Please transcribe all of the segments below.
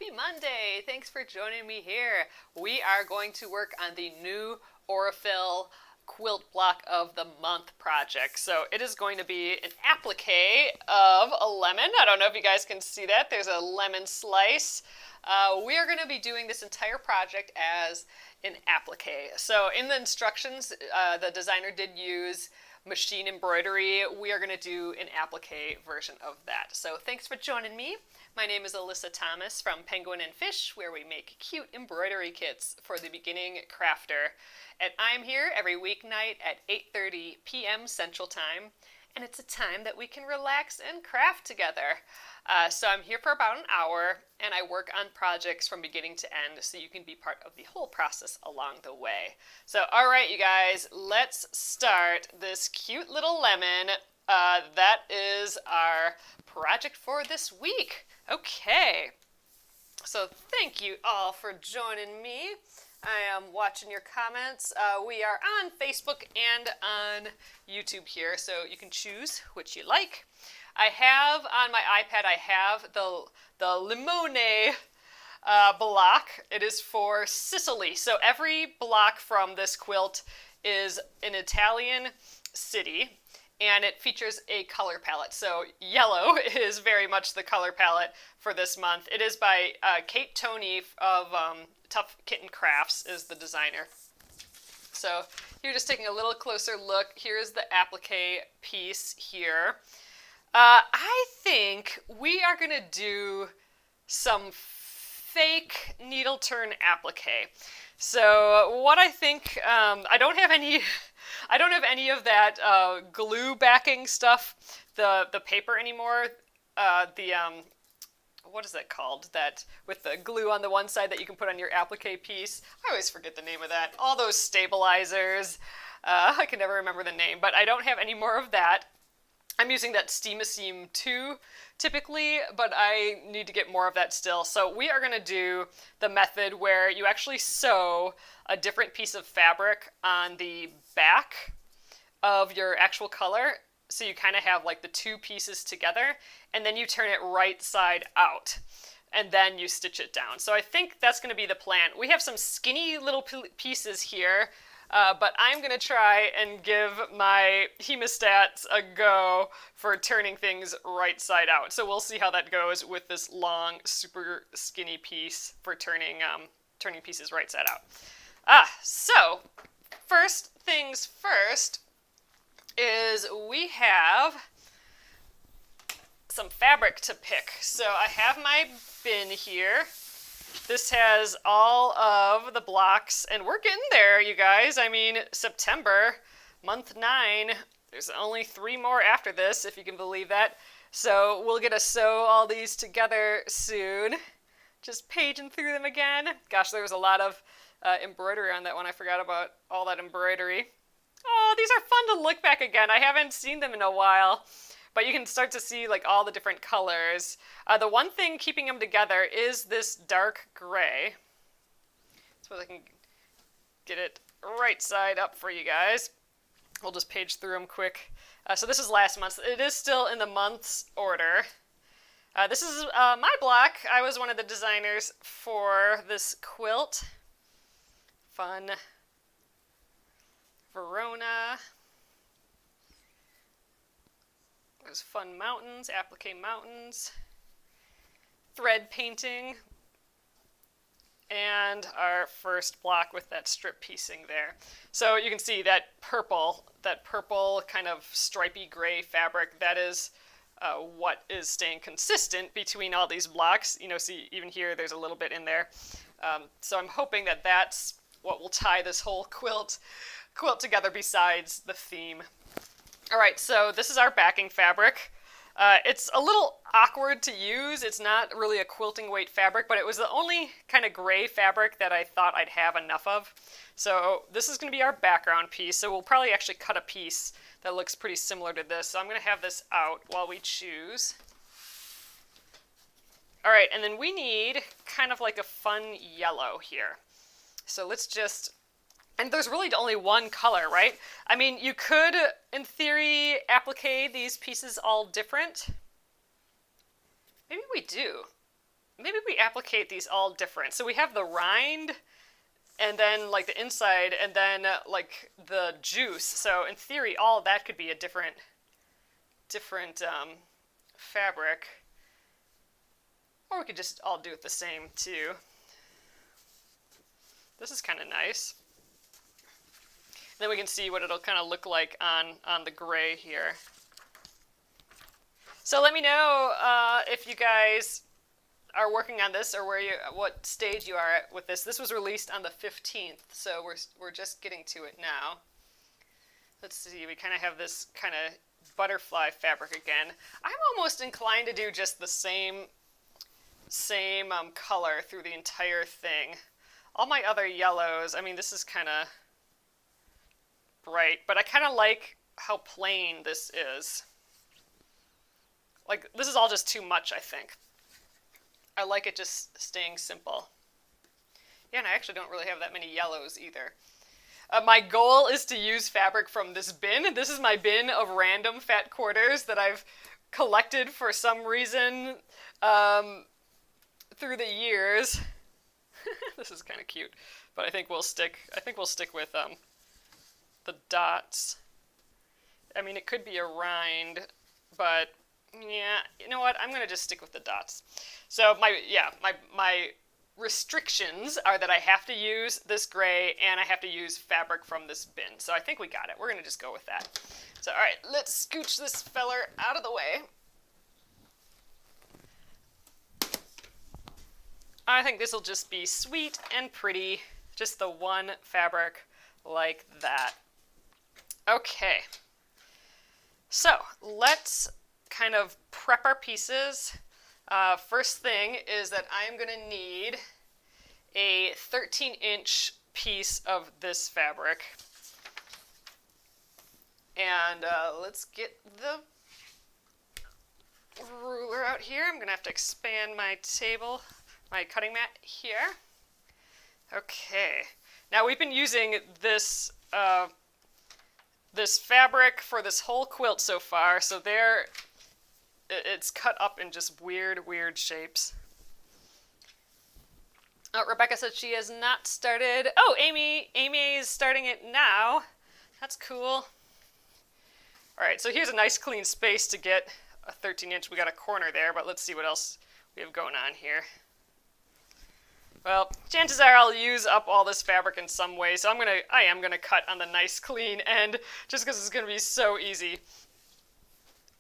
Happy Monday! Thanks for joining me here. We are going to work on the new Aurifil quilt block of the month project. So it is going to be an applique of a lemon. I don't know if you guys can see that. There's a lemon slice. We are going to be doing this entire project as an applique. So in the instructions, the designer did use machine embroidery. We are going to do an applique version of that. So thanks for joining me. My name is Alyssa Thomas from Penguin and Fish, where we make cute embroidery kits for the beginning crafter. And I'm here every weeknight at 8:30 p.m. Central Time. And it's a time that we can relax and craft together. So I'm here for about an hour, and I work on projects from beginning to end so you can be part of the whole process along the way. So, all right, you guys, let's start this cute little lemon. That is our project for this week. Okay, so thank you all for joining me. I am watching your comments. We are on Facebook and on YouTube here, so you can choose which you like. I have on my iPad, I have the Limone block. It is for Sicily. So every block from this quilt is an Italian city, and it features a color palette. So yellow is very much the color palette for this month. It is by Kate Toney of Tough Kitten Crafts is the designer. So you're just taking a little closer look. Here's the applique piece here. I think we are going to do some fake needle turn applique. So what I think, I don't have any of that glue backing stuff, the paper anymore. What is that called? That with the glue on the one side that you can put on your applique piece. I always forget the name of that. All those stabilizers. I can never remember the name, but I don't have any more of that. I'm using that Steam 2 typically, but I need to get more of that still. So we are going to do the method where you actually sew a different piece of fabric on the back of your actual color. So you kind of have like the two pieces together, and then you turn it right side out, and then you stitch it down. So I think that's going to be the plan. We have some skinny little pieces here, but I'm going to try and give my hemostats a go for turning things right side out. So we'll see how that goes with this long, super skinny piece for turning pieces right side out. So first things first is we have some fabric to pick. So I have my bin here. This has all of the blocks, and we're getting there, you guys. I mean, September, month 9, there's only 3 more after this, if you can believe that. So we'll get to sew all these together soon. Just paging through them again. Gosh, there was a lot of embroidery on that one. I forgot about all that embroidery. Oh, these are fun to look back again. I haven't seen them in a while. But you can start to see like all the different colors. The one thing keeping them together is this dark gray. So I can get it right side up for you guys. We'll just page through them quick. So this is last month. It is still in the month's order. This is my block. I was one of the designers for this quilt. Fun. Verona. There's fun mountains, applique mountains, thread painting, and our first block with that strip piecing there. So you can see that purple kind of stripy gray fabric, that is what is staying consistent between all these blocks. You know, see even here there's a little bit in there. So I'm hoping that that's what will tie this whole quilt together besides the theme. All right, so this is our backing fabric. It's a little awkward to use. It's not really a quilting weight fabric, but it was the only kind of gray fabric that I thought I'd have enough of. So this is going to be our background piece. So we'll probably actually cut a piece that looks pretty similar to this. So I'm going to have this out while we choose. All right, and then we need kind of like a fun yellow here. So let's just... And there's really only one color, right? I mean, you could, in theory, applique these pieces all different. Maybe we do. maybe we applicate these all different. So we have the rind, and then like the inside, and then like the juice. So in theory, all of that could be a different fabric. Or we could just all do it the same too. This is kind of nice. Then we can see what it'll kind of look like on the gray here. So let me know if you guys are working on this, or what stage you are at with this. This was released on the 15th, so we're just getting to it now. Let's see, we kind of have this kind of butterfly fabric again. I'm almost inclined to do just the same color through the entire thing. All my other yellows, I mean, this is kind of bright, but I kind of like how plain this is. Like, this is all just too much, I think. I like it just staying simple. Yeah, and I actually don't really have that many yellows either. My goal is to use fabric from this bin. This is my bin of random fat quarters that I've collected for some reason through the years. This is kind of cute, but I think we'll stick with the dots. I mean, it could be a rind, but yeah, you know what? I'm gonna just stick with the dots. So my restrictions are that I have to use this gray and I have to use fabric from this bin. So I think we got it. We're gonna just go with that. So all right, let's scooch this feller out of the way. I think this will just be sweet and pretty, just the one fabric like that. Okay, so let's kind of prep our pieces. First thing is that I'm going to need a 13-inch piece of this fabric. And let's get the ruler out here. I'm going to have to expand my table, my cutting mat here. Okay, now we've been using this this fabric for this whole quilt so far, so it's cut up in just weird shapes. Oh, Rebecca said she has not started. Oh, Amy is starting it now. That's cool. All right, so here's a nice clean space to get a 13-inch. We got a corner there, but let's see what else we have going on here. Well, chances are I'll use up all this fabric in some way, so I am gonna cut on the nice clean end just because it's gonna be so easy.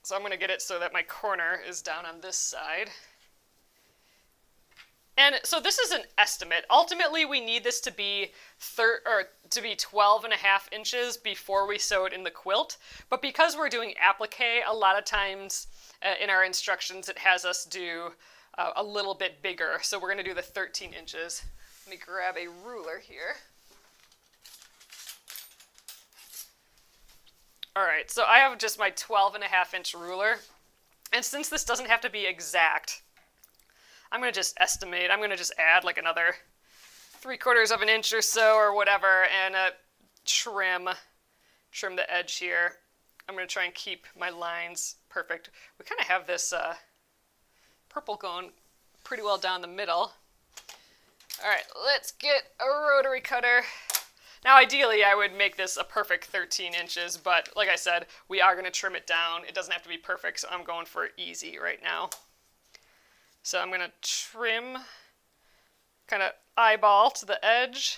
So I'm gonna get it so that my corner is down on this side. And so this is an estimate. Ultimately, we need this to be 12 and a half inches before we sew it in the quilt. But because we're doing applique, a lot of times in our instructions it has us do a little bit bigger. So we're going to do the 13 inches. Let me grab a ruler here. All right, so I have just my 12 and a half inch ruler. And since this doesn't have to be exact, I'm going to just estimate. I'm going to just add like another 3/4 of an inch or so or whatever, and trim the edge here. I'm going to try and keep my lines perfect. We kind of have this purple going pretty well down the middle. All right, let's get a rotary cutter. Now, ideally, I would make this a perfect 13 inches, but like I said, we are going to trim it down. It doesn't have to be perfect, so I'm going for easy right now. So I'm going to trim, kind of eyeball to the edge,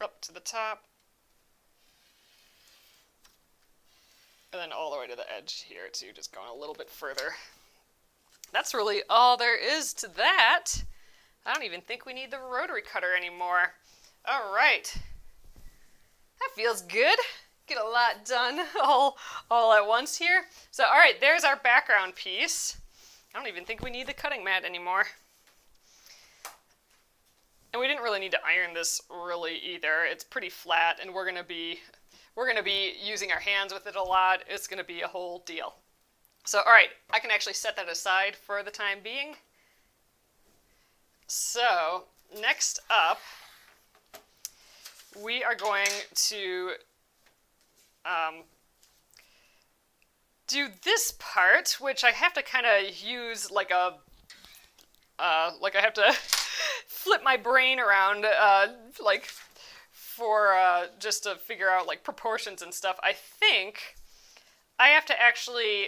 up to the top, and then all the way to the edge here too, just going a little bit further. That's really all there is to that. I don't even think we need the rotary cutter anymore. All right. That feels good. Get a lot done all at once here. So, all right, there's our background piece. I don't even think we need the cutting mat anymore. And we didn't really need to iron this really either. It's pretty flat, and we're gonna be using our hands with it a lot. It's gonna be a whole deal. So, all right, I can actually set that aside for the time being. So, next up, we are going to do this part, which I have to kind of use like a, like I have to flip my brain around, like for, just to figure out like proportions and stuff. I think I have to actually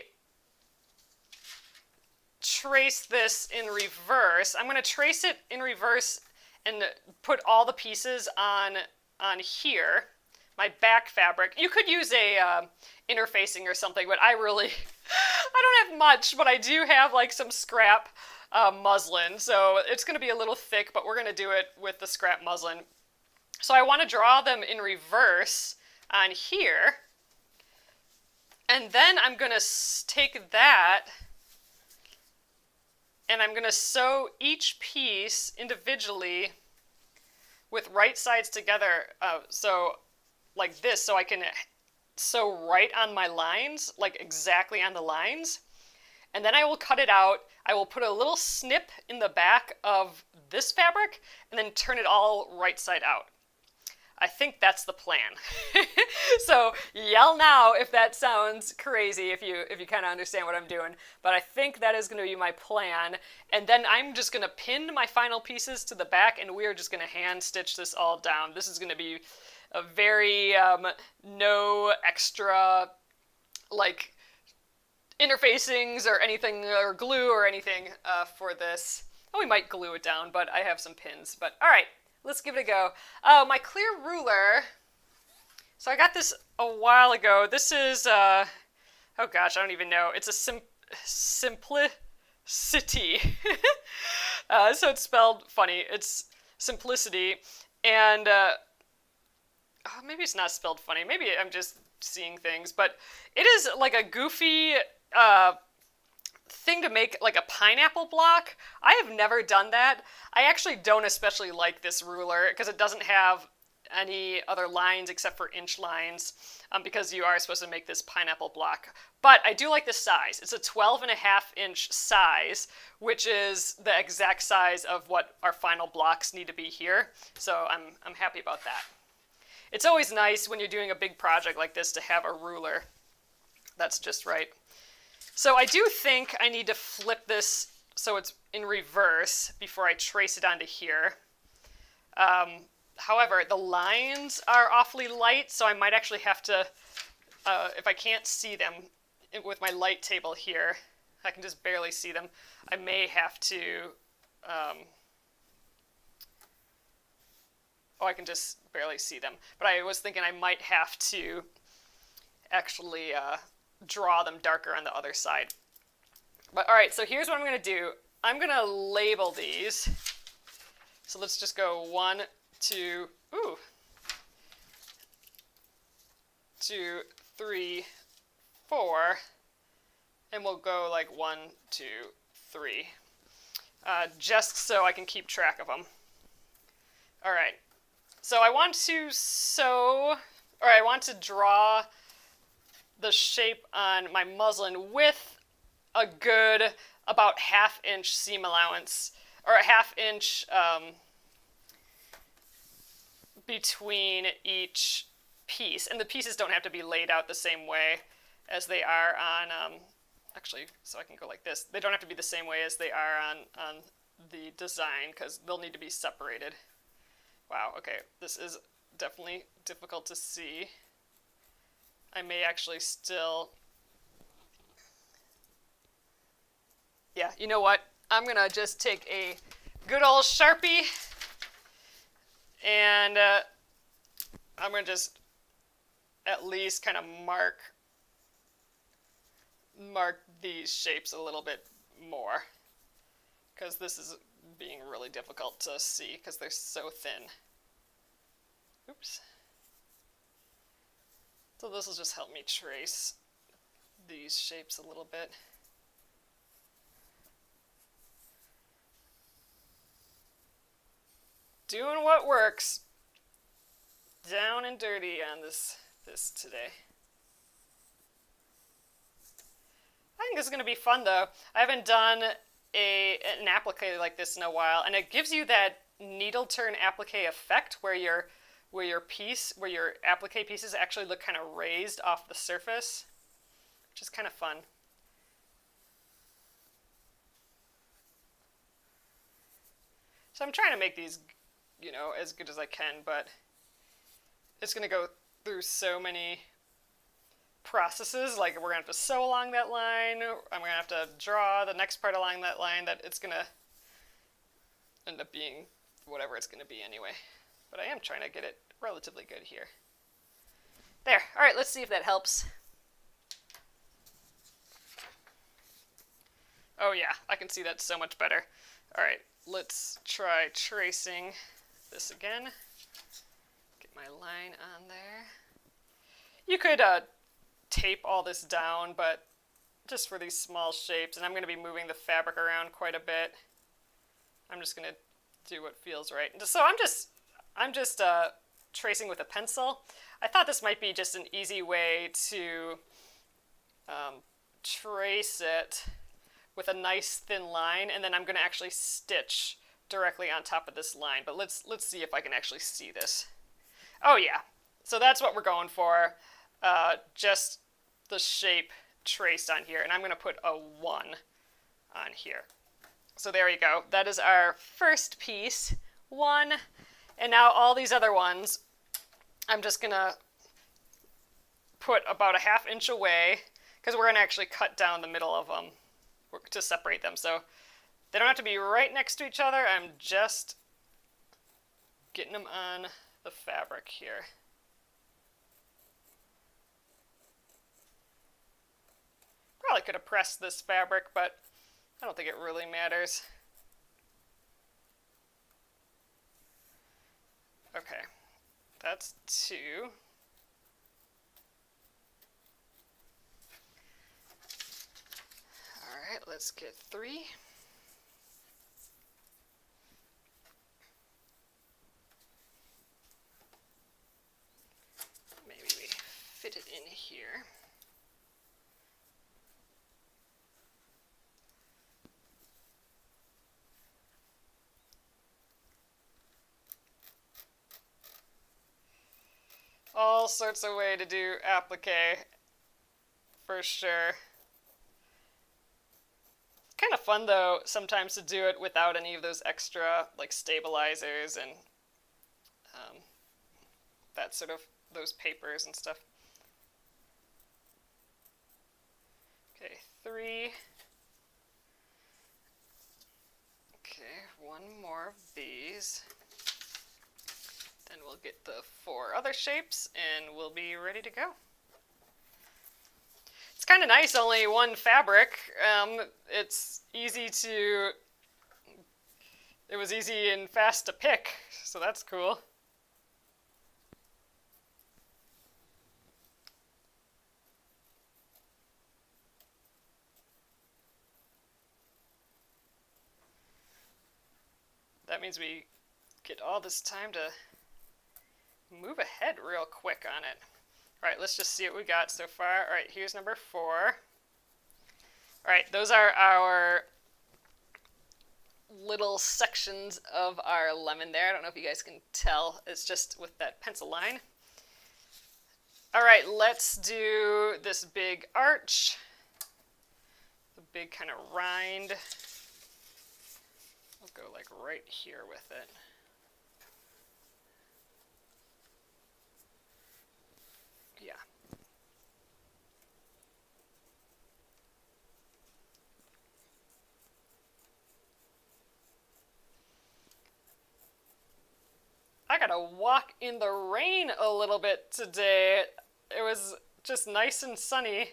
trace this in reverse. I'm going to trace it in reverse and put all the pieces on here, my back fabric. You could use a interfacing or something, but I don't have much, but I do have like some scrap muslin, so it's going to be a little thick, but we're going to do it with the scrap muslin. So I want to draw them in reverse on here, and then I'm going to take that and I'm going to sew each piece individually with right sides together, so like this, so I can sew right on my lines, like exactly on the lines. And then I will cut it out. I will put a little snip in the back of this fabric and then turn it all right side out. I think that's the plan. So yell now if that sounds crazy, if you kind of understand what I'm doing. But I think that is going to be my plan. And then I'm just going to pin my final pieces to the back, and we are just going to hand stitch this all down. This is going to be a very no extra like interfacings or anything, or glue or anything for this. Oh, we might glue it down, but I have some pins. But all right. Let's give it a go. Oh, my clear ruler. So I got this a while ago. This is, oh gosh, I don't even know. It's a Simplicity. So it's spelled funny. It's Simplicity. And, oh, maybe it's not spelled funny. Maybe I'm just seeing things. But it is like a goofy thing to make like a pineapple block. I have never done that. I actually don't especially like this ruler because it doesn't have any other lines except for inch lines, because you are supposed to make this pineapple block. But I do like the size. It's a 12.5-inch size, which is the exact size of what our final blocks need to be here. So I'm happy about that. It's always nice when you're doing a big project like this to have a ruler that's just right. So I do think I need to flip this so it's in reverse before I trace it onto here. However, the lines are awfully light, so I might actually have to, if I can't see them with my light table here, I can just barely see them, I may have to, I can just barely see them. But I was thinking I might have to actually draw them darker on the other side. But all right, so here's what I'm going to do. I'm going to label these. So let's just go 1, 2, 2, 3, 4, and we'll go like 1, 2, 3, just so I can keep track of them. All right, so I want to sew, or I want to draw the shape on my muslin with a good about 1/2 inch seam allowance, or a 1/2 inch between each piece. And the pieces don't have to be laid out the same way as they are on, actually, so I can go like this. They don't have to be the same way as they are on the design, because they'll need to be separated. Wow, okay, this is definitely difficult to see. I may actually still, yeah, you know what? I'm going to just take a good old Sharpie, and I'm going to just at least kind of mark these shapes a little bit more, because this is being really difficult to see because they're so thin. Oops. So this will just help me trace these shapes a little bit. Doing what works. Down and dirty on this today. I think this is going to be fun though. I haven't done an applique like this in a while, and it gives you that needle turn applique effect where your applique pieces actually look kind of raised off the surface, which is kind of fun. So I'm trying to make these, you know, as good as I can, but it's going to go through so many processes. Like, we're going to have to sew along that line, I'm going to have to draw the next part along that line, that it's going to end up being whatever it's going to be anyway. But I am trying to get it relatively good here. There. All right, let's see if that helps. Oh yeah, I can see that so much better. All right, let's try tracing this again. Get my line on there. You could tape all this down, but just for these small shapes, and I'm going to be moving the fabric around quite a bit, I'm just going to do what feels right. So I'm just tracing with a pencil. I thought this might be just an easy way to trace it with a nice thin line, and then I'm going to actually stitch directly on top of this line. But let's see if I can actually see this. Oh yeah, so that's what we're going for. Just the shape traced on here, and I'm going to put a 1 on here. So there you go. That is our first piece, 1. And now all these other ones, I'm just going to put about a 1/2 inch away, because we're going to actually cut down the middle of them to separate them. So they don't have to be right next to each other. I'm just getting them on the fabric here. Probably could have pressed this fabric, but I don't think it really matters. Okay, that's 2. All right, let's get 3. Maybe we fit it in here. All sorts of way to do applique, for sure. Kind of fun though sometimes to do it without any of those extra like stabilizers and that sort of those papers and stuff. Okay, 3. Okay, 1 more of these. Then we'll get the 4 other shapes and we'll be ready to go. It's kind of nice, only 1 fabric. It's easy to, it was easy and fast to pick, so that's cool. That means we get all this time to move ahead real quick on it. All right, let's just see what we got so far. All right, here's number 4. All right, those are our little sections of our lemon there. I don't know if you guys can tell. It's just with that pencil line. All right, let's do this big arch. The big kind of rind. I'll go like right here with it. Yeah. I gotta walk in the rain a little bit today. It was just nice and sunny,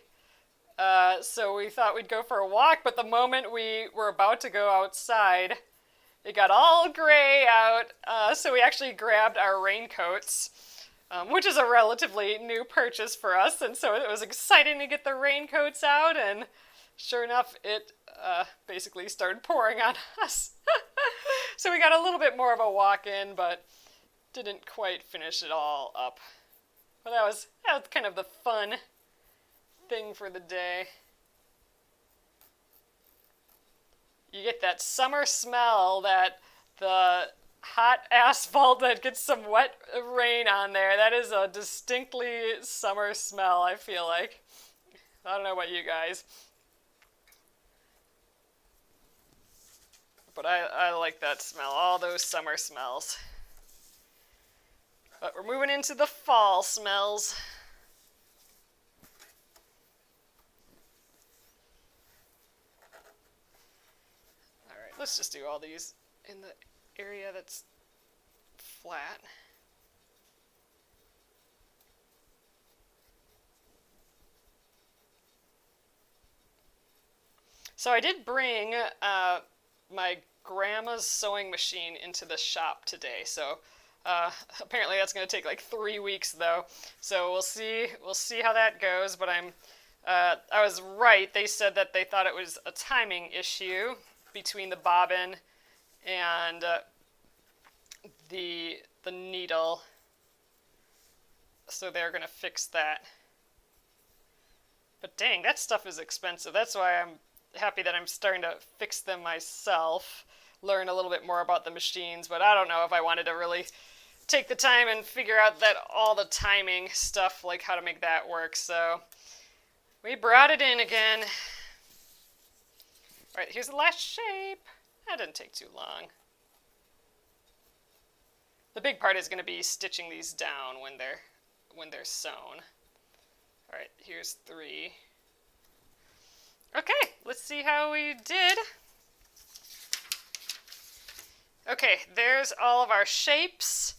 so we thought we'd go for a walk, but the moment we were about to go outside, it got all gray out, so we actually grabbed our raincoats, which is a relatively new purchase for us, and so it was exciting to get the raincoats out, and sure enough, it basically started pouring on us. So we got a little bit more of a walk in, but didn't quite finish it all up. But that was kind of the fun thing for the day. You get that summer smell, that the hot asphalt that gets some wet rain on there. That is a distinctly summer smell, I feel like. I don't know about you guys. But I like that smell, all those summer smells. But we're moving into the fall smells. All right, let's just do all these in the area that's flat. So I did bring my grandma's sewing machine into the shop today. So apparently that's going to take like 3 weeks though. So we'll see how that goes. But I was right. They said that they thought it was a timing issue between the bobbin and the needle. So they're going to fix that. But dang, that stuff is expensive. That's why I'm happy that I'm starting to fix them myself, learn a little bit more about the machines, but I don't know if I wanted to really take the time and figure out that all the timing stuff, like how to make that work. So we brought it in again. All right, here's the last shape. That didn't take too long. The big part is going to be stitching these down when they're sewn. All right, here's 3. Okay, let's see how we did. Okay, there's all of our shapes.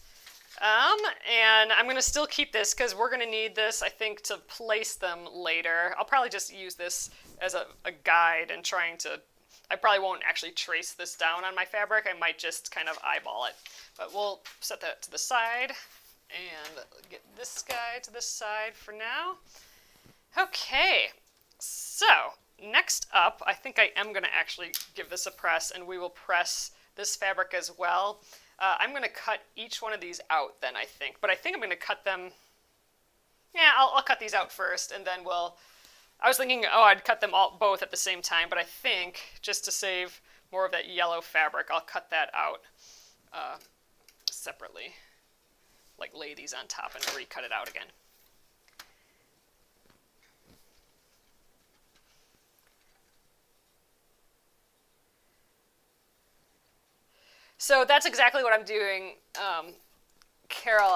And I'm going to still keep this because we're going to need this, I think, to place them later. I'll probably just use this as a guide and I probably won't actually trace this down on my fabric. I might just kind of eyeball it. But we'll set that to the side and get this guy to the side for now. Okay, so next up, I think I am going to actually give this a press, and we will press this fabric as well. I'm going to cut each one of these out then, I think. But I think I'm going to cut them... Yeah, I'll cut these out first, and then I was thinking, I'd cut them both at the same time, but I think, just to save more of that yellow fabric, I'll cut that out separately. Like, lay these on top and recut it out again. So that's exactly what I'm doing, Carol.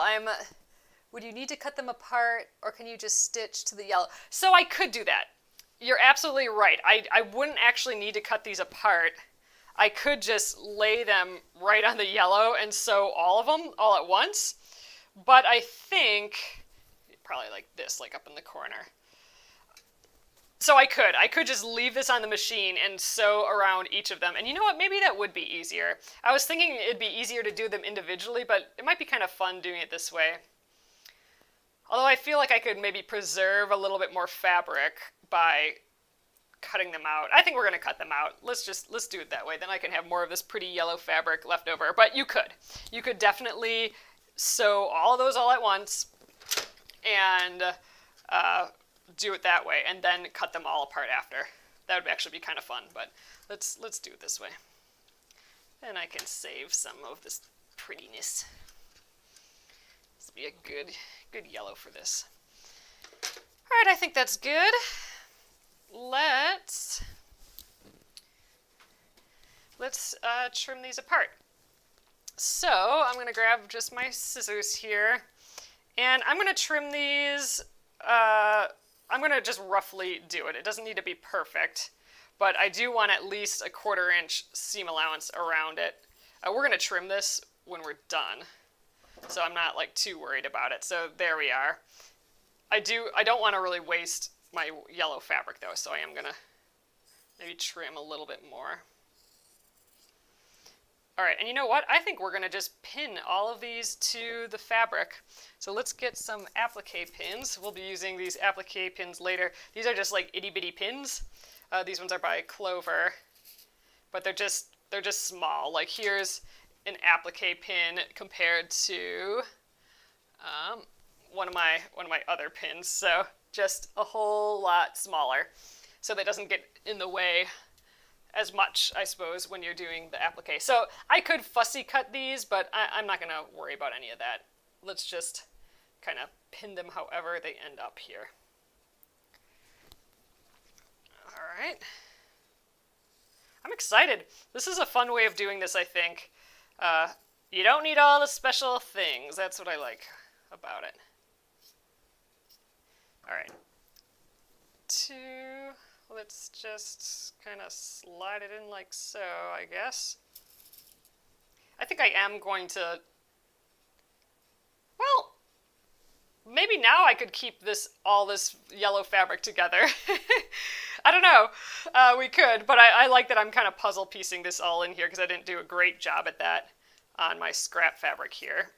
Would you need to cut them apart, or can you just stitch to the yellow? So I could do that. You're absolutely right. I wouldn't actually need to cut these apart. I could just lay them right on the yellow and sew all of them all at once. But I think, probably like this, like up in the corner. So I could just leave this on the machine and sew around each of them. And you know what? Maybe that would be easier. I was thinking it'd be easier to do them individually, but it might be kind of fun doing it this way. Although I feel like I could maybe preserve a little bit more fabric by cutting them out. I think we're going to cut them out. Let's do it that way. Then I can have more of this pretty yellow fabric left over. But you could definitely sew all of those all at once and do it that way, and then cut them all apart after. That would actually be kind of fun, but let's do it this way. And I can save some of this prettiness. This will be a good yellow for this. All right, I think that's good. Let's trim these apart. So I'm going to grab just my scissors here, and I'm going to trim these. I'm going to just roughly do it. It doesn't need to be perfect, but I do want at least a 1/4 inch seam allowance around it. We're going to trim this when we're done, so I'm not like too worried about it. So there we are. I don't want to really waste my yellow fabric though, so I am going to maybe trim a little bit more. All right, and you know what? I think we're going to just pin all of these to the fabric. So let's get some applique pins. We'll be using these applique pins later. These are just like itty bitty pins. These ones are by Clover, but they're just small. Like here's an applique pin compared to one of my other pins. So just a whole lot smaller, so that doesn't get in the way as much, I suppose, when you're doing the applique. So I could fussy cut these, but I'm not going to worry about any of that. Let's just kind of pin them however they end up here. right. I'm excited. This is a fun way of doing this, I think. You don't need all the special things. That's what I like about it. All right. 2, let's just kind of slide it in like so, I guess. I think I am going to, well, maybe now I could keep all this yellow fabric together. I don't know. We could, but I like that I'm kind of puzzle piecing this all in here because I didn't do a great job at that on my scrap fabric here.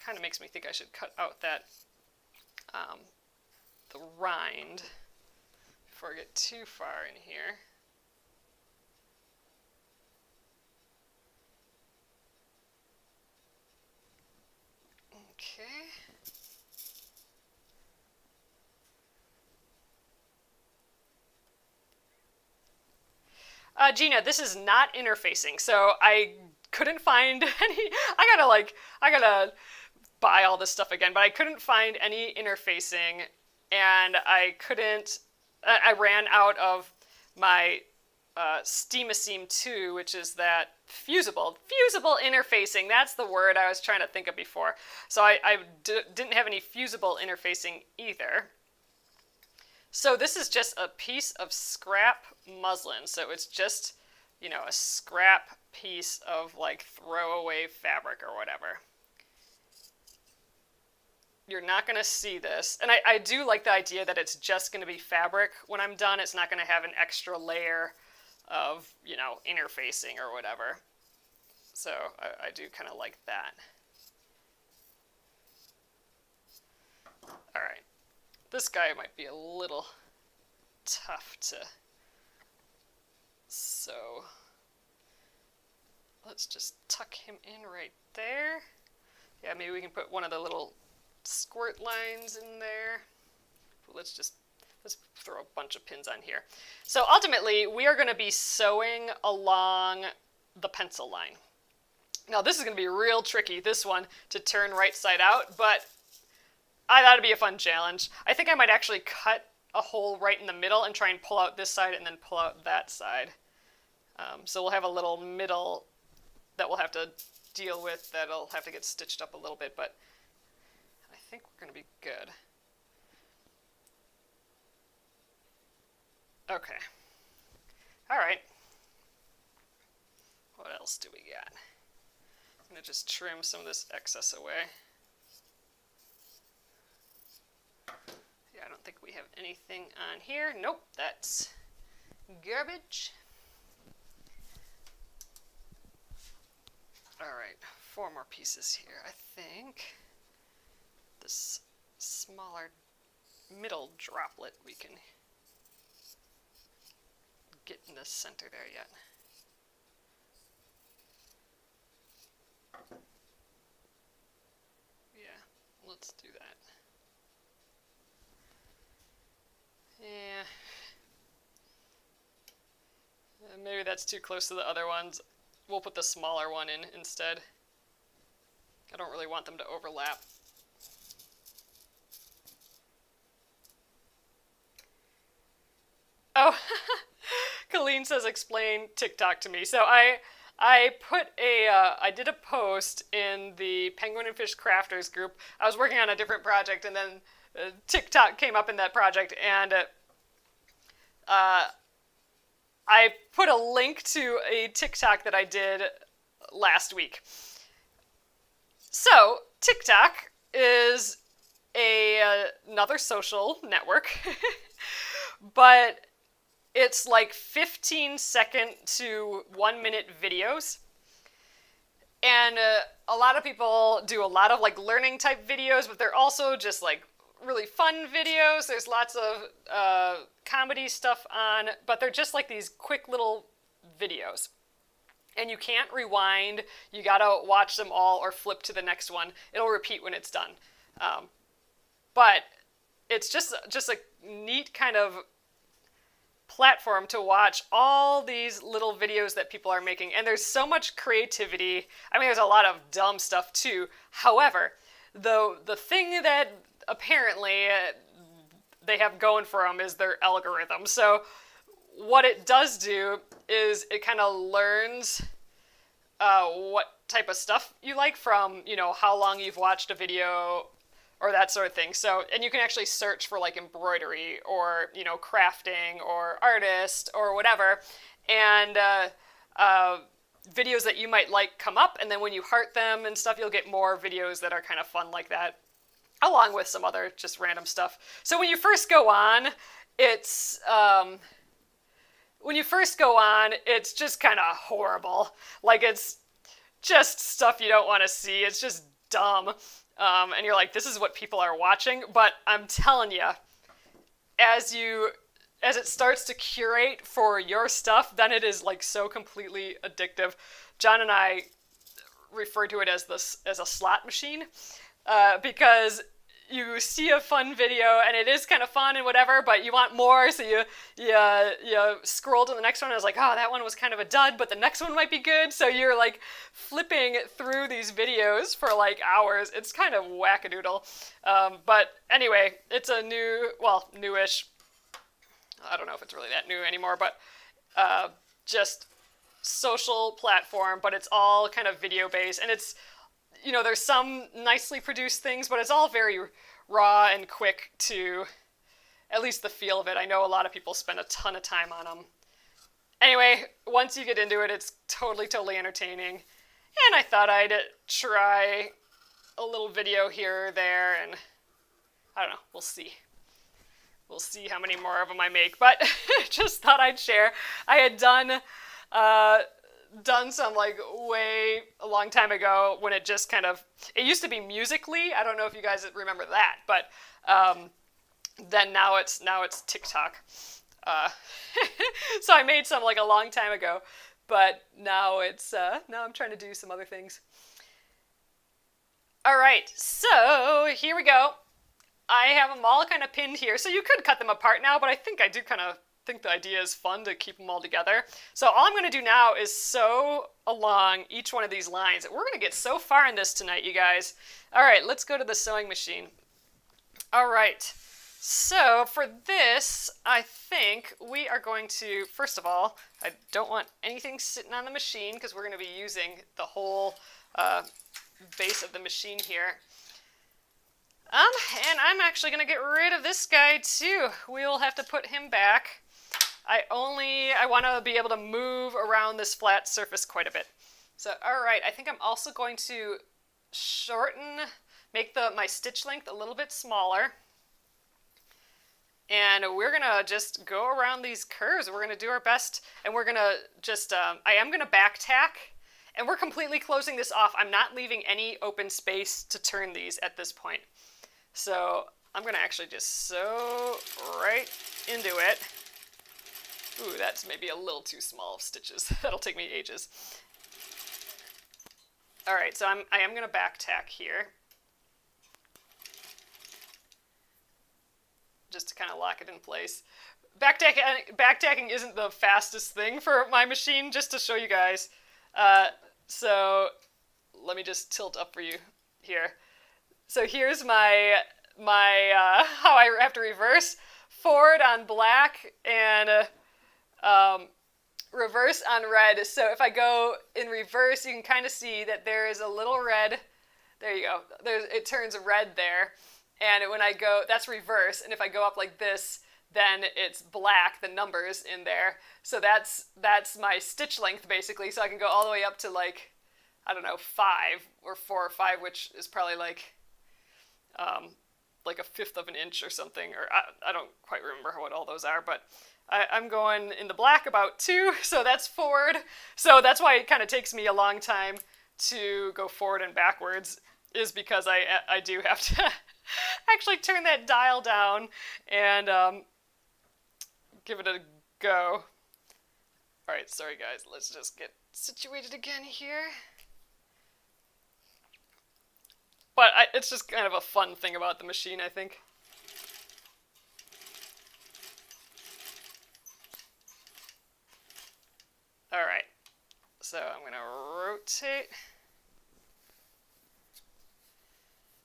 Kind of makes me think I should cut out that the rind before I get too far in here. Okay. Gina, this is not interfacing, so I couldn't find any. I gotta buy all this stuff again, but I couldn't find any interfacing, and I ran out of my Steam-A-Seam 2, which is that fusible interfacing. That's the word I was trying to think of before. So I didn't have any fusible interfacing either. So this is just a piece of scrap muslin. So it's just, you know, a scrap piece of like throwaway fabric or whatever. You're not going to see this. And I do like the idea that it's just going to be fabric when I'm done. It's not going to have an extra layer of, you know, interfacing or whatever. So I do kind of like that. All right. This guy might be a little tough to sew. Let's just tuck him in right there. Yeah, maybe we can put one of the little squirt lines in there. Let's throw a bunch of pins on here. So ultimately, we are going to be sewing along the pencil line. Now this is going to be real tricky, this one, to turn right side out, but I thought it'd be a fun challenge. I think I might actually cut a hole right in the middle and try and pull out this side and then pull out that side. So we'll have a little middle that we'll have to deal with that'll have to get stitched up a little bit, but I think we're going to be good. Okay. All right. What else do we got? I'm going to just trim some of this excess away. Yeah, I don't think we have anything on here. Nope, that's garbage. All right, 4 more pieces here. I think this smaller middle droplet we can get in the center there yet. Yeah, let's do that. Yeah. Maybe that's too close to the other ones. We'll put the smaller one in instead. I don't really want them to overlap. Oh, Colleen says explain TikTok to me. So I did a post in the Penguin and Fish Crafters group. I was working on a different project, and then TikTok came up in that project, and I put a link to a TikTok that I did last week. So TikTok is another social network, but it's like 15-second to 1-minute videos. And a lot of people do a lot of like learning type videos, but they're also just like really fun videos. There's lots of comedy stuff on, but they're just like these quick little videos. And you can't rewind. You gotta watch them all or flip to the next one. It'll repeat when it's done. But it's just a neat kind of platform to watch all these little videos that people are making. And there's so much creativity. I mean, there's a lot of dumb stuff too. However, the thing that apparently they have going for them is their algorithm. So what it does do is it kind of learns what type of stuff you like from, you know, how long you've watched a video or that sort of thing. So, and you can actually search for like embroidery or, you know, crafting or artist or whatever. And videos that you might like come up, and then when you heart them and stuff, you'll get more videos that are kind of fun like that, along with some other just random stuff. So when you first go on, it's just kind of horrible. Like, it's just stuff you don't want to see. It's just dumb. And you're like, this is what people are watching. But I'm telling you, as it starts to curate for your stuff, then it is like so completely addictive. John and I refer to it as a slot machine, because you see a fun video and it is kind of fun and whatever, but you want more, so you scroll to the next one and it's like, oh, that one was kind of a dud, but the next one might be good. So you're like flipping through these videos for like hours. It's kind of wackadoodle. But anyway, it's a newish. I don't know if it's really that new anymore, but just social platform, but it's all kind of video based, and it's, you know, there's some nicely produced things, but it's all very raw and quick to, at least the feel of it. I know a lot of people spend a ton of time on them. Anyway, once you get into it, it's totally entertaining. And I thought I'd try a little video here or there, and I don't know, we'll see. We'll see how many more of them I make, but just thought I'd share. I had done some like way a long time ago when it just kind of, it used to be Musical.ly. I don't know if you guys remember that, but then now it's TikTok. So I made some like a long time ago, but now I'm trying to do some other things. All right, so here we go. I have them all kind of pinned here, so you could cut them apart now, but I think I do kind of think the idea is fun to keep them all together. So all I'm going to do now is sew along each one of these lines. We're going to get so far in this tonight, you guys. All right, let's go to the sewing machine. All right, so for this, I think we are going to, first of all, I don't want anything sitting on the machine because we're going to be using the whole base of the machine here. And I'm actually going to get rid of this guy too. We'll have to put him back. I want to be able to move around this flat surface quite a bit. So, all right, I think I'm also going to make my stitch length a little bit smaller. And we're going to just go around these curves. We're going to do our best, and we're going to just, I am going to back tack, and we're completely closing this off. I'm not leaving any open space to turn these at this point. So I'm going to actually just sew right into it. Ooh, that's maybe a little too small of stitches. That'll take me ages. All right, so I am going to back tack here, just to kind of lock it in place. Backtacking isn't the fastest thing for my machine, just to show you guys. So let me just tilt up for you here. So here's my how I have to reverse forward on black and reverse on red. So if I go in reverse, you can kind of see that there is a little red. There you go. It turns red there. And when I go, that's reverse. And if I go up like this, then it's black, the numbers in there. So that's my stitch length basically. So I can go all the way up to like, I don't know, 5 or 4 or 5, which is probably like a fifth of an inch or something. Or I don't quite remember what all those are, but I'm going in the black about 2, so that's forward. So that's why it kind of takes me a long time to go forward and backwards, is because I do have to actually turn that dial down and give it a go. All right, sorry guys, let's just get situated again here. But it's just kind of a fun thing about the machine, I think. All right, so I'm going to rotate.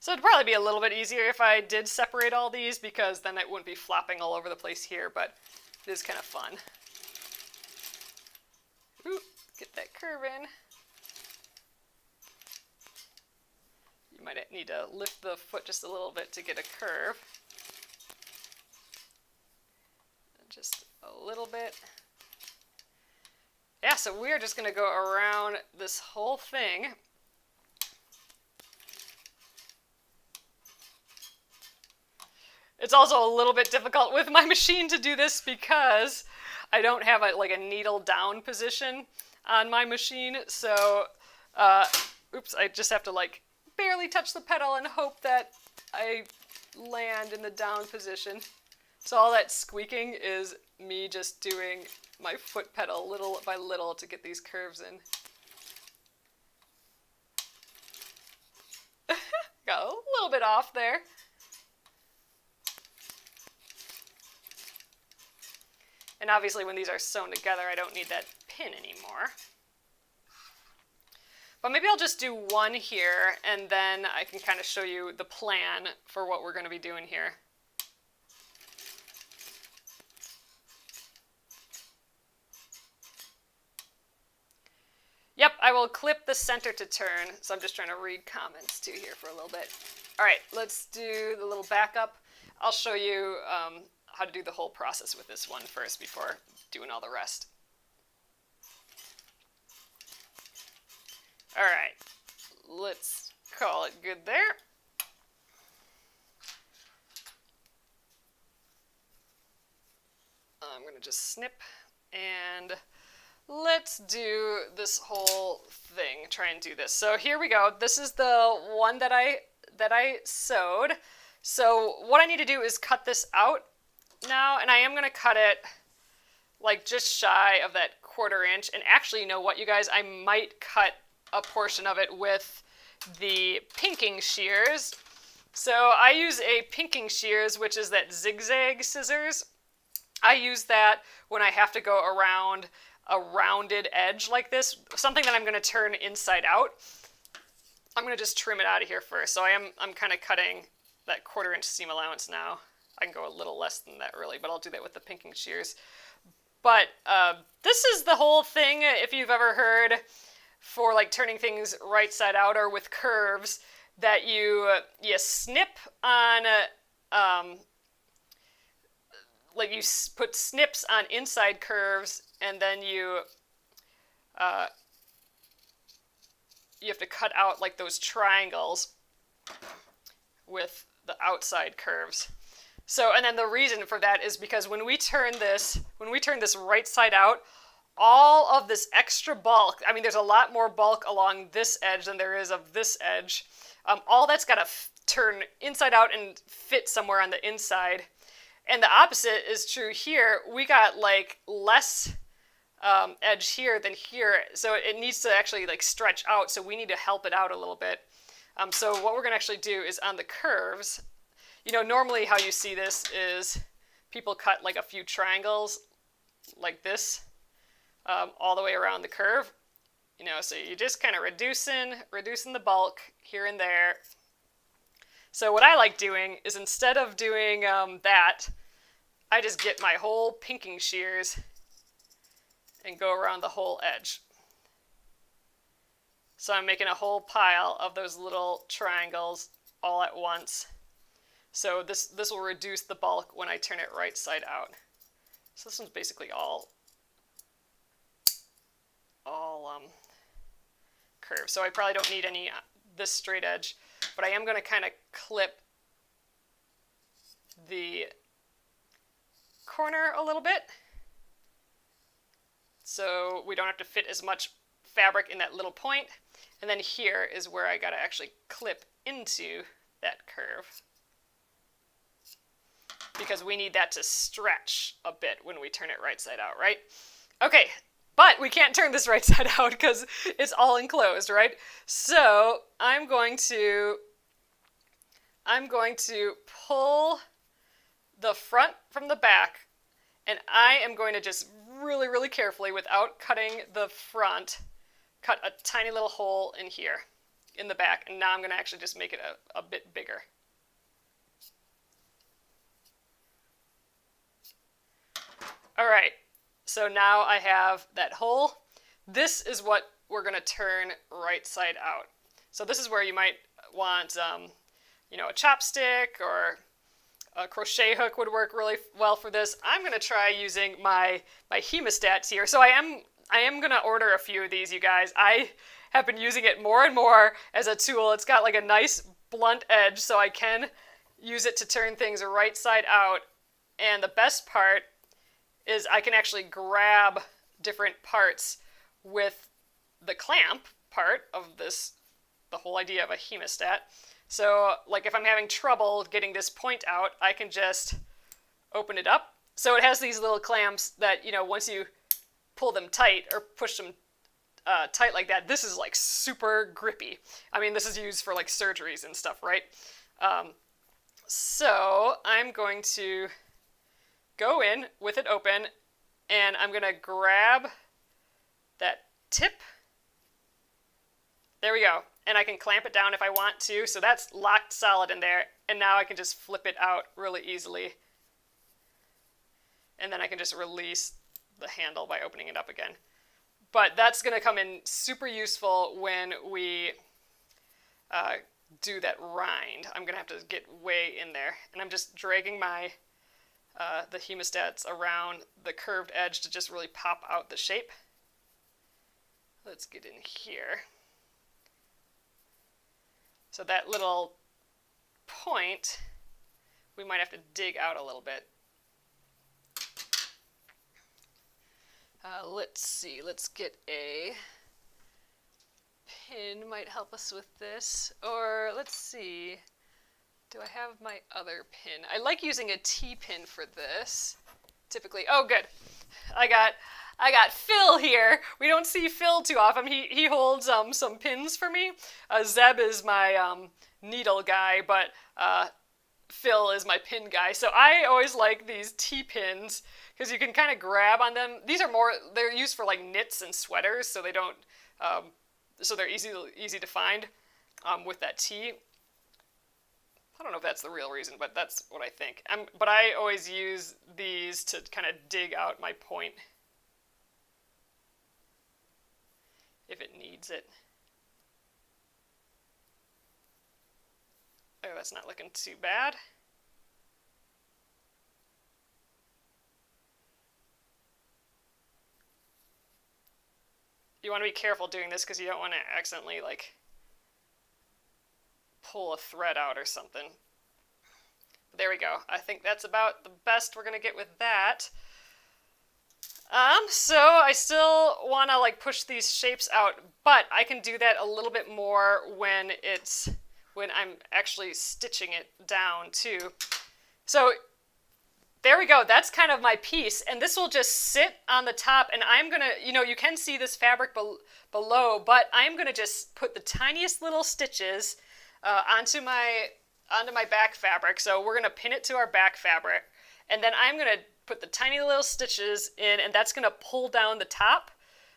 So it'd probably be a little bit easier if I did separate all these, because then it wouldn't be flopping all over the place here, but it is kind of fun. Ooh, get that curve in. You might need to lift the foot just a little bit to get a curve. Just a little bit. Yeah, so we are just going to go around this whole thing. It's also a little bit difficult with my machine to do this because I don't have like a needle down position on my machine. So, oops, I just have to like barely touch the pedal and hope that I land in the down position. So all that squeaking is me just doing my foot pedal little by little to get these curves in. Got a little bit off there. And obviously when these are sewn together, I don't need that pin anymore. But maybe I'll just do one here, and then I can kind of show you the plan for what we're going to be doing here. Yep, I will clip the center to turn, so I'm just trying to read comments too here for a little bit. All right, let's do the little backup. I'll show you how to do the whole process with this one first before doing all the rest. All right, let's call it good there. I'm going to just snip, and let's do this whole thing, try and do this. So here we go. This is the one that I sewed. So what I need to do is cut this out now, and I am going to cut it like just shy of that 1/4 inch. And actually, you know what, you guys, I might cut a portion of it with the pinking shears. So I use a pinking shears, which is that zigzag scissors. I use that when I have to go around a rounded edge like this, something that I'm going to turn inside out. I'm going to just trim it out of here first. So I'm kind of cutting that 1/4 inch seam allowance now. I can go a little less than that really, but I'll do that with the pinking shears. But this is the whole thing, if you've ever heard, for like turning things right side out or with curves, that you snip on like you put snips on inside curves, and then you have to cut out like those triangles with the outside curves. So, and then the reason for that is because when we turn this right side out, all of this extra bulk, I mean, there's a lot more bulk along this edge than there is of this edge. All that's got to turn inside out and fit somewhere on the inside. And the opposite is true here. We got like less edge here than here, so it needs to actually like stretch out, so we need to help it out a little bit. So what we're going to actually do is on the curves, you know, normally how you see this is people cut like a few triangles like this all the way around the curve. You know, so you just kind of reducing the bulk here and there. So what I like doing is, instead of doing that, I just get my whole pinking shears and go around the whole edge. So I'm making a whole pile of those little triangles all at once. So this will reduce the bulk when I turn it right side out. So this one's basically all curved. So I probably don't need any this straight edge, but I am going to kind of clip the corner a little bit, so we don't have to fit as much fabric in that little point. And then here is where I got to actually clip into that curve, because we need that to stretch a bit when we turn it right side out, right? Okay, but we can't turn this right side out because it's all enclosed, right? So I'm going to pull the front from the back, and I am going to just really, really carefully, without cutting the front, cut a tiny little hole in here. in the back. And now I'm going to actually just make it a bit bigger. All right, so now I have that hole. This is what we're going to turn right side out. So this is where you might want, you know, a chopstick, or a crochet hook would work really well for this. I'm going to try using my hemostats here. So I am going to order a few of these, you guys. I have been using it more and more as a tool. It's got like a nice blunt edge, so I can use it to turn things right side out. And the best part is I can actually grab different parts with the clamp part of this, the whole idea of a hemostat. So like if I'm having trouble getting this point out, I can just open it up. So it has these little clamps that, you know, once you pull them tight or push them tight like that, this is like super grippy. I mean, this is used for like surgeries and stuff, right? So I'm going to go in with it open, and I'm going to grab that tip. There we go. And I can clamp it down if I want to. So that's locked solid in there. And now I can just flip it out really easily. And then I can just release the handle by opening it up again. But that's going to come in super useful when we do that rind. I'm going to have to get way in there. And I'm just dragging my the hemostats around the curved edge to just really pop out the shape. Let's get in here. So that little point, we might have to dig out a little bit. Let's see, let's get a pin, might help us with this. Or let's see, do I have my other pin? I like using a T-pin for this, typically. Oh, good. I got Phil here. We don't see Phil too often. He holds some pins for me. Zeb is my needle guy, but Phil is my pin guy. So I always like these T-pins because you can kind of grab on them. These are they're used for like knits and sweaters, so they don't, so they're easy to find with that T. I don't know if that's the real reason, but that's what I think. But I always use these to kind of dig out my point if it needs it. Oh, that's not looking too bad. You want to be careful doing this because you don't want to accidentally like pull a thread out or something. There we go. I think that's about the best we're going to get with that. So I still want to like push these shapes out, but I can do that a little bit more when I'm actually stitching it down too. So there we go. That's kind of my piece, and this will just sit on the top, and I'm going to, you know, you can see this fabric below, but I'm going to just put the tiniest little stitches onto my back fabric. So we're going to pin it to our back fabric, and then I'm going to put the tiny little stitches in, and that's going to pull down the top.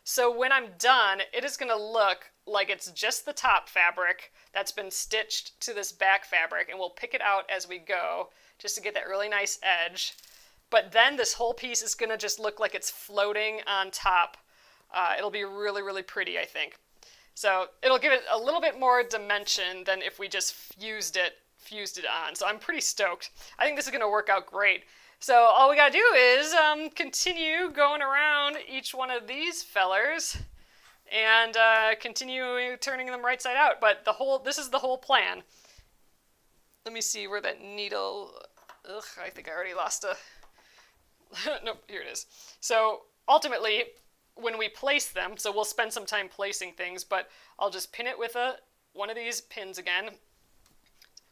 So when I'm done, it is going to look like it's just the top fabric that's been stitched to this back fabric, and we'll pick it out as we go just to get that really nice edge. But then this whole piece is going to just look like it's floating on top. It'll be really, really pretty, I think. So it'll give it a little bit more dimension than if we just fused it on. So I'm pretty stoked. I think this is going to work out great. So all we got to do is continue going around each one of these fellers and continue turning them right side out. But this is the whole plan. Let me see where that needle, I think I already lost a, nope, here it is. So ultimately, when we place them, so we'll spend some time placing things, but I'll just pin it with one of these pins again.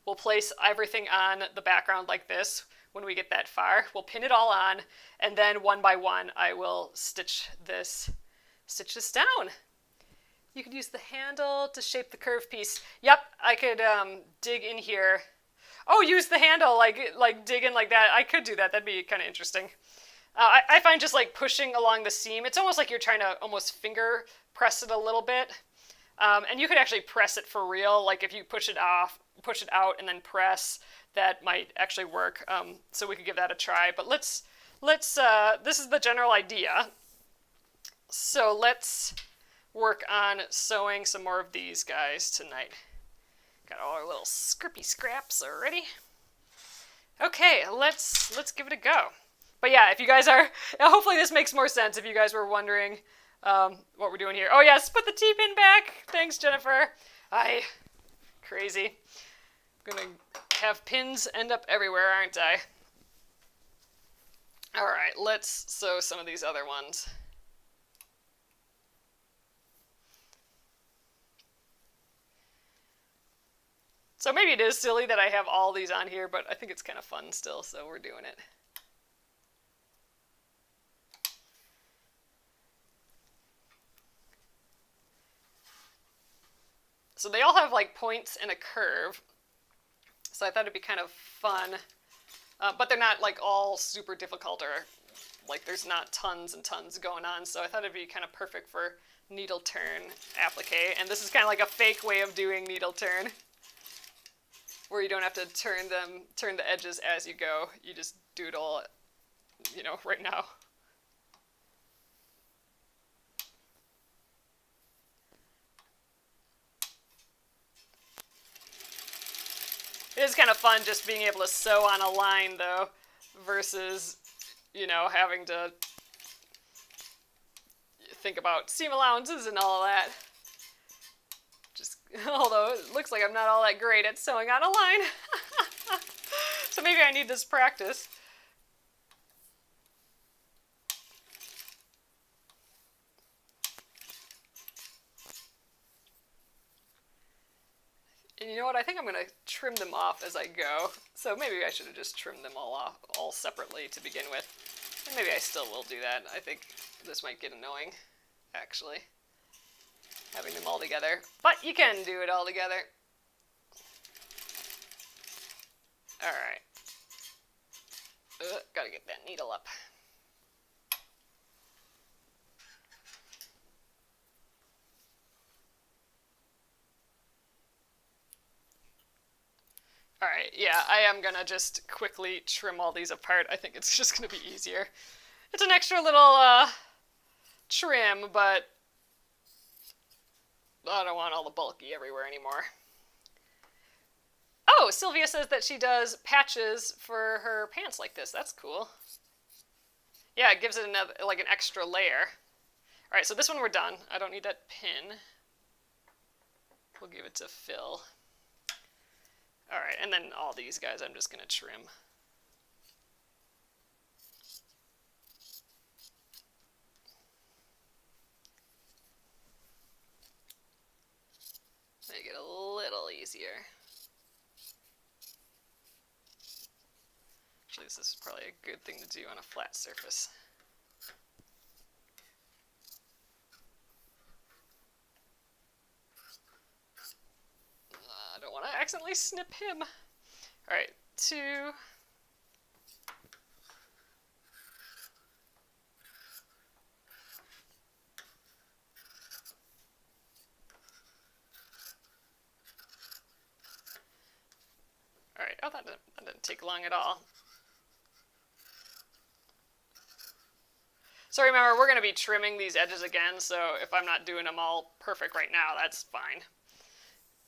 We'll place everything on the background like this. When we get that far, we'll pin it all on, and then one by one, I will stitch this down. You could use the handle to shape the curved piece. Yep, I could dig in here. Oh, use the handle, like dig in like that. I could do that. That'd be kind of interesting. I find just like pushing along the seam, it's almost like you're trying to almost finger press it a little bit. And you could actually press it for real. Like if you push it out and then press, that might actually work. So we could give that a try. But let's this is the general idea. So let's work on sewing some more of these guys tonight. Got all our little scrippy scraps already. Okay, let's give it a go. But yeah, if you guys are, hopefully this makes more sense if you guys were wondering what we're doing here. Oh yes, put the T-pin back. Thanks, Jennifer. Crazy. I'm gonna have pins end up everywhere, aren't I? All right, let's sew some of these other ones. So maybe it is silly that I have all these on here, but I think it's kind of fun still, so we're doing it. So they all have like points and a curve, so I thought it'd be kind of fun, but they're not like all super difficult or like there's not tons and tons going on, so I thought it'd be kind of perfect for needle turn applique, and this is kind of like a fake way of doing needle turn, where you don't have to turn the edges as you go. You just do it all, you know, right now. It is kind of fun just being able to sew on a line though, versus, you know, having to think about seam allowances and all of that. Although it looks like I'm not all that great at sewing on a line. So maybe I need this practice. And you know what? I think I'm going to trim them off as I go. So maybe I should have just trimmed them all off, all separately to begin with. And maybe I still will do that. I think this might get annoying, actually, having them all together. But you can do it all together. Alright. Gotta get that needle up. Alright, yeah, I am gonna just quickly trim all these apart. I think it's just gonna be easier. It's an extra little trim, but I don't want all the bulky everywhere anymore. Oh, Sylvia says that she does patches for her pants like this. That's cool. Yeah, it gives it another, like an extra layer. Alright, so this one we're done. I don't need that pin. We'll give it to Phil. Alright, and then all these guys I'm just going to trim. Make it a little easier. Actually, this is probably a good thing to do on a flat surface. I don't want to accidentally snip him. Alright, 2. Alright, oh, that didn't take long at all. So remember, we're going to be trimming these edges again, so if I'm not doing them all perfect right now, that's fine.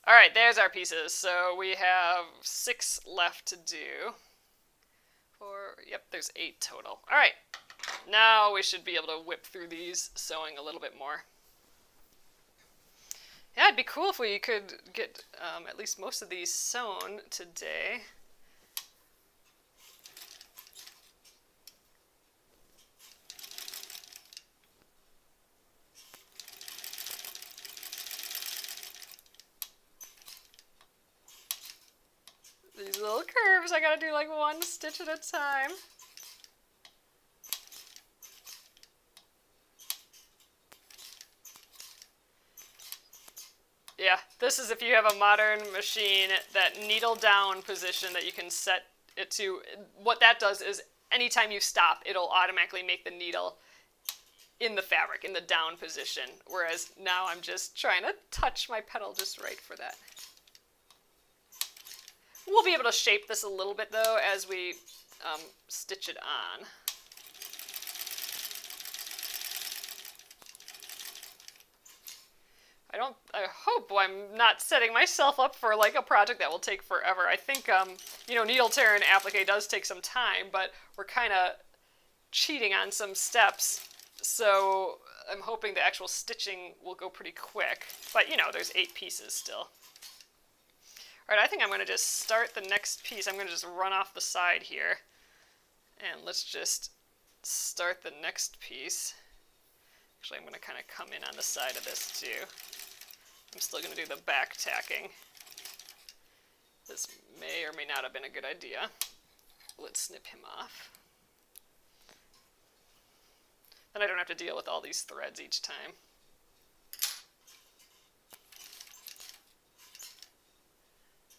Alright, there's our pieces. So we have 6 left to do. Yep, there's 8 total. Alright, now we should be able to whip through these, sewing a little bit more. Yeah, it'd be cool if we could get at least most of these sewn today. These little curves, I gotta do like 1 stitch at a time. Yeah, this is if you have a modern machine, that needle down position that you can set it to. What that does is anytime you stop, it'll automatically make the needle in the fabric, in the down position, whereas now I'm just trying to touch my petal just right for that. We'll be able to shape this a little bit though as we stitch it on. I hope I'm not setting myself up for like a project that will take forever. I think, you know, needle tear and applique does take some time, but we're kind of cheating on some steps. So I'm hoping the actual stitching will go pretty quick. But, you know, there's 8 pieces still. All right, I think I'm going to just start the next piece. I'm going to just run off the side here. And let's just start the next piece. Actually, I'm going to kind of come in on the side of this too. I'm still going to do the back tacking. This may or may not have been a good idea. Let's snip him off. Then I don't have to deal with all these threads each time.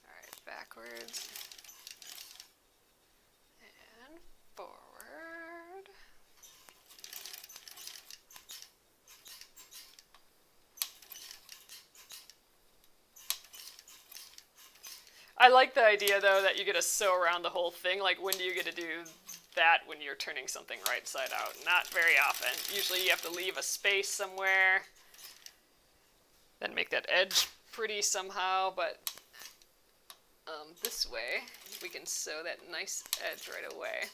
All right, backwards and forward. I like the idea though that you get to sew around the whole thing. Like, when do you get to do that when you're turning something right side out? Not very often. Usually you have to leave a space somewhere, then make that edge pretty somehow, but this way we can sew that nice edge right away.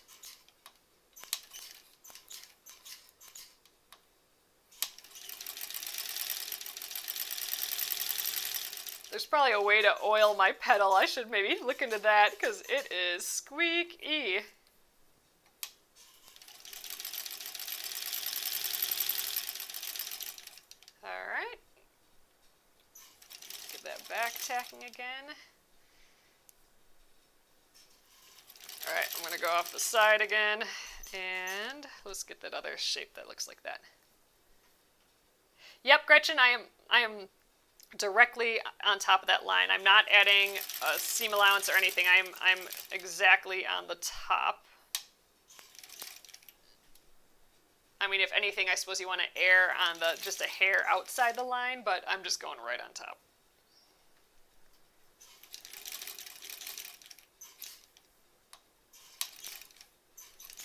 There's probably a way to oil my petal. I should maybe look into that because it is squeaky. All right. Get that back tacking again. All right, I'm going to go off the side again, and let's get that other shape that looks like that. Yep, Gretchen, I am directly on top of that line. I'm not adding a seam allowance or anything. I'm exactly on the top. I mean, if anything, I suppose you want to err on the just a hair outside the line, but I'm just going right on top.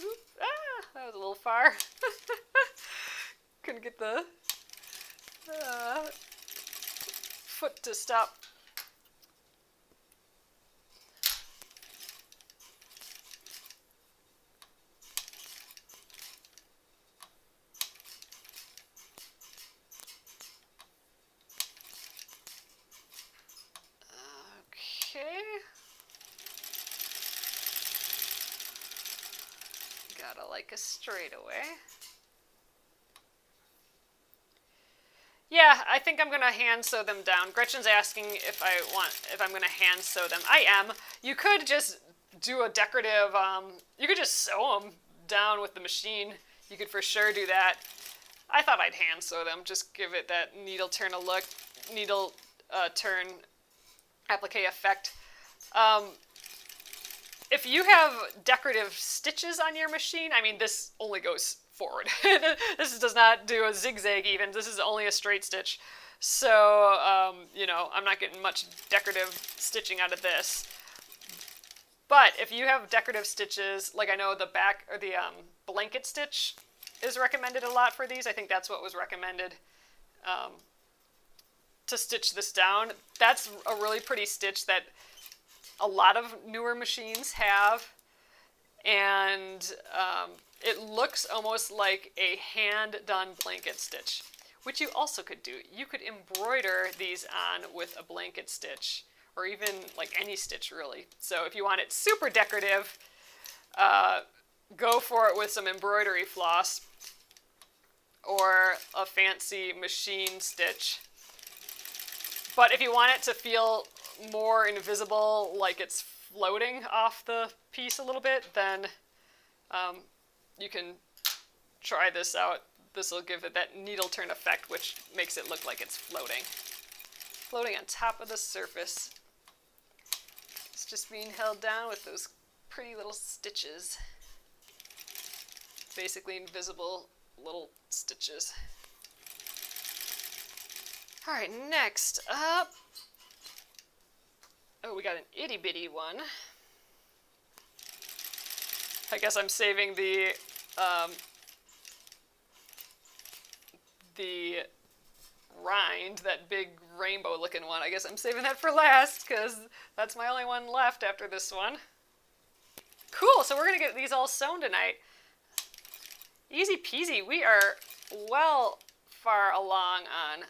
Oop, that was a little far. Couldn't get the foot to stop. Okay. Gotta like a straightaway. Yeah, I think I'm gonna hand sew them down. Gretchen's asking if I'm gonna hand sew them. I am. You could just do a decorative, you could just sew them down with the machine. You could for sure do that. I thought I'd hand sew them, just give it that needle turn a look, needle turn applique effect. If you have decorative stitches on your machine, I mean, this only goes forward. This does not do a zigzag even. This is only a straight stitch. So, you know, I'm not getting much decorative stitching out of this. But if you have decorative stitches, like I know the back, or the blanket stitch is recommended a lot for these. I think that's what was recommended to stitch this down. That's a really pretty stitch that a lot of newer machines have. And it looks almost like a hand-done blanket stitch, which you also could do. You could embroider these on with a blanket stitch, or even like any stitch really. So if you want it super decorative, go for it with some embroidery floss or a fancy machine stitch. But if you want it to feel more invisible, like it's floating off the piece a little bit, then you can try this out. This will give it that needle turn effect, which makes it look like it's floating. Floating on top of the surface. It's just being held down with those pretty little stitches. Basically invisible little stitches. All right, next up, oh, we got an itty bitty one. I guess I'm saving the rind, that big rainbow looking one. I guess I'm saving that for last because that's my only one left after this one. Cool, so we're gonna get these all sewn tonight. Easy peasy. We are well far along on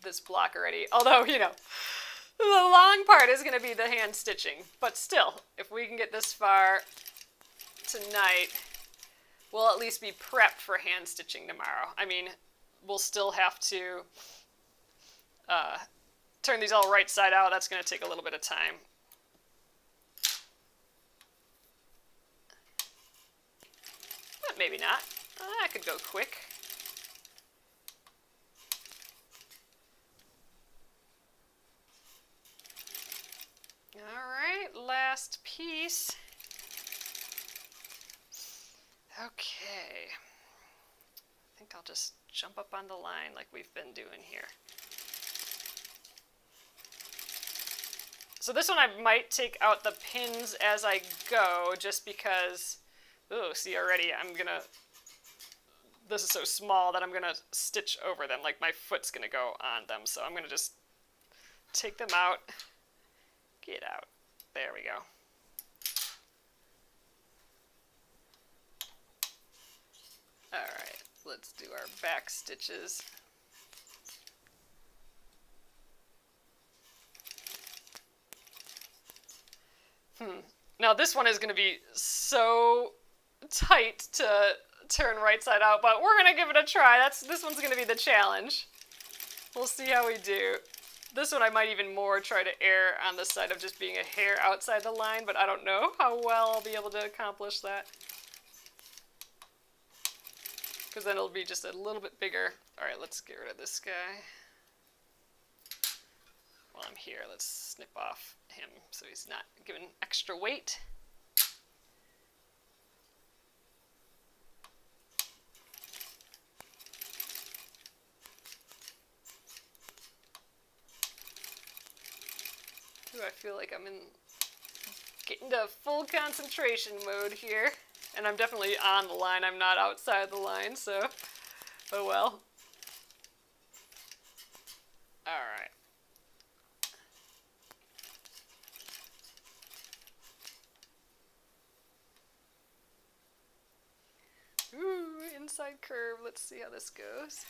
this block already. Although, you know, the long part is going to be the hand stitching. But still, if we can get this far tonight, we'll at least be prepped for hand stitching tomorrow. I mean, we'll still have to turn these all right side out. That's going to take a little bit of time. But maybe not. That could go quick. All right, last piece. Okay. I think I'll just jump up on the line like we've been doing here. So this one I might take out the pins as I go just because, oh, see already this is so small that I'm gonna stitch over them, like my foot's gonna go on them. So I'm gonna just take them out. Get out. There we go. All right, let's do our back stitches. Now this one is going to be so tight to turn right side out, but we're going to give it a try. This one's going to be the challenge. We'll see how we do. This one I might even more try to err on the side of just being a hair outside the line, but I don't know how well I'll be able to accomplish that. Because then it'll be just a little bit bigger. All right, let's get rid of this guy. While I'm here, let's snip off him so he's not given extra weight. Ooh, I feel like I'm getting to full concentration mode here. And I'm definitely on the line. I'm not outside the line, so oh well. All right. Ooh, inside curve. Let's see how this goes.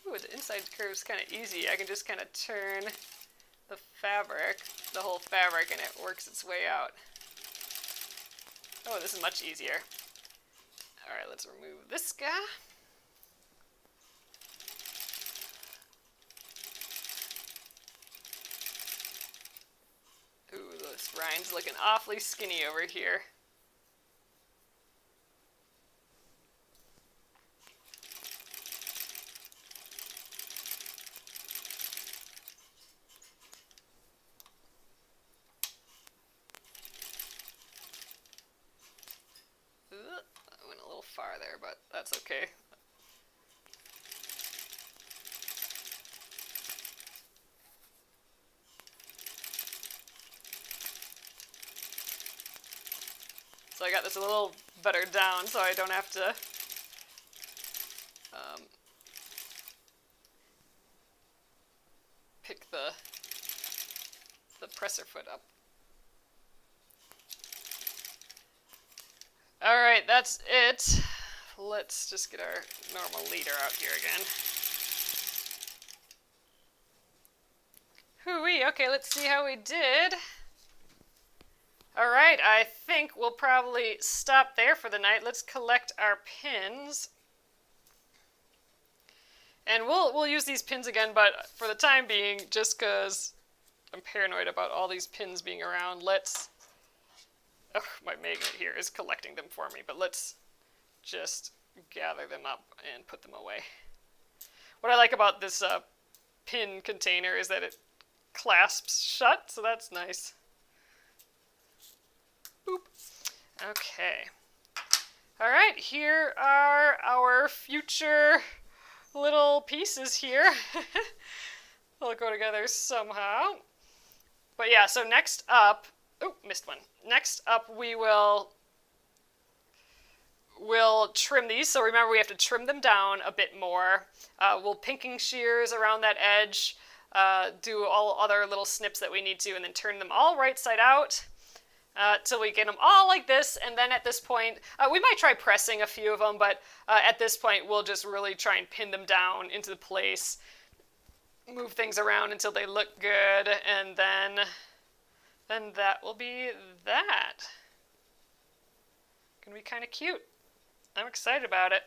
Ooh, the inside curve's kind of easy. I can just kind of turn the fabric, the whole fabric, and it works its way out. Oh, this is much easier. All right, let's remove this guy. Ooh, this rind's looking awfully skinny over here. I went a little far there, but that's okay. So I got this a little better down so I don't have to pick the presser foot up. All right, that's it. Let's just get our normal leader out here again. Hoo-wee, okay, let's see how we did. All right, I think we'll probably stop there for the night. Let's collect our pins. And we'll use these pins again, but for the time being, just because I'm paranoid about all these pins being around, let's... Oh, my magnet here is collecting them for me, but let's just gather them up and put them away. What I like about this pin container is that clasps shut, so that's nice. Boop. Okay. All right, here are our future little pieces here. They'll go together somehow. But yeah, so next up, oh, missed one. Next up, we'll trim these. So remember, we have to trim them down a bit more. We'll pinking shears around that edge, do all other little snips that we need to, and then turn them all right side out till we get them all like this. And then at this point, we might try pressing a few of them, but at this point, we'll just really try and pin them down into the place, move things around until they look good, and then that will be that. Gonna be kind of cute. I'm excited about it.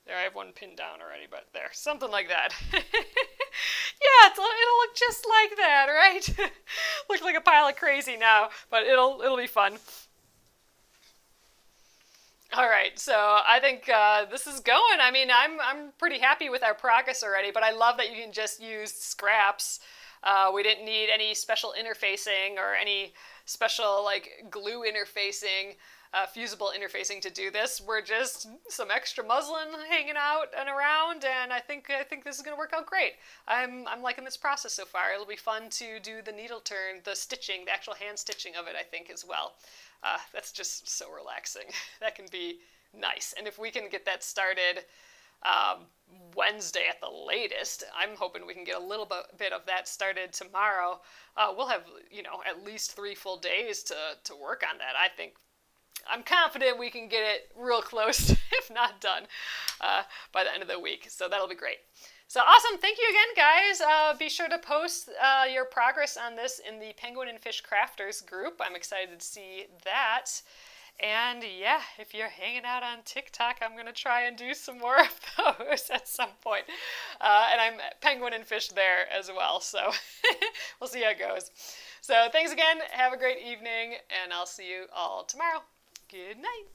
There, I have one pinned down already, but there, something like that. Yeah, it'll look just like that, right? Looks like a pile of crazy now, but it'll be fun. All right, so I think this is going. I mean, I'm pretty happy with our progress already, but I love that you can just use scraps. We didn't need any special interfacing or any special like glue interfacing, fusible interfacing to do this. We're just some extra muslin hanging out and around, and I think this is going to work out great. I'm liking this process so far. It'll be fun to do the needle turn, the stitching, the actual hand stitching of it, I think, as well. That's just so relaxing. That can be nice. And if we can get that started Wednesday at the latest, I'm hoping we can get a little bit of that started tomorrow. We'll have, at least 3 full days to work on that. I'm confident we can get it real close, if not done, by the end of the week. So that'll be great. So awesome. Thank you again, guys. Be sure to post your progress on this in the Penguin and Fish Crafters group. I'm excited to see that. And yeah, if you're hanging out on TikTok, I'm going to try and do some more of those at some point. And I'm Penguin and Fish there as well. So we'll see how it goes. So thanks again. Have a great evening, and I'll see you all tomorrow. Good night.